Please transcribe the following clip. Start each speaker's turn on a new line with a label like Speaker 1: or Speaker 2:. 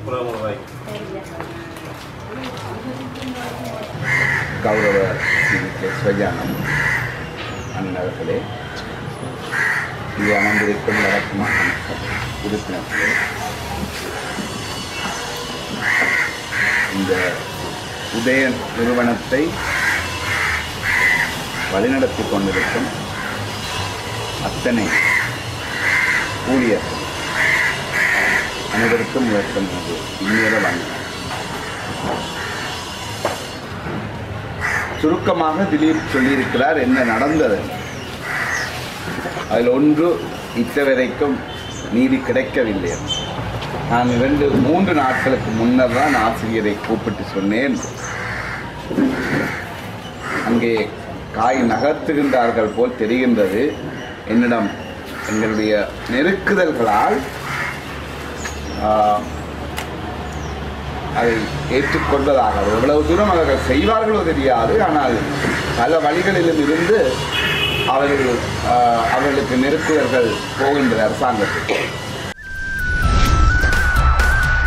Speaker 1: கௌரவ ஸ்வஜானம் அண்ணவர்களே, இங்கே அமர்ந்திருக்கும் வடக்கு மாகாண உறுப்பினர்களே, இந்த உதய நிறுவனத்தை வழிநடத்தி கொண்டிருக்கும் அத்தனை ஊழியர்கள் அனைவருக்கும் வணக்கம். இந்நேர வணக்கம். சுருக்கமாக திலீப் சொல்லியிருக்கிறார் என்ன நடந்தது. அதில் ஒன்று, இத்தவரைக்கும் நீதி கிடைக்கவில்லை. நான் 2-3 நாட்களுக்கு முன்னர் தான் ஆசிரியரை கூப்பிட்டு சொன்னேன், அங்கே காய் நகர்த்துகின்றார்கள் போல் தெரிகின்றது. என்னிடம் எங்களுடைய நெருக்குதல்களால் அதை ஏற்றுக்கொள்வதாக, எவ்வளவு தூரம் அவர்கள் செய்வார்களோ தெரியாது, ஆனால் பல வழிகளிலும் இருந்து அவர்களுக்கு நெருக்குதல்கள் போகின்றது அரசாங்கத்துக்கு.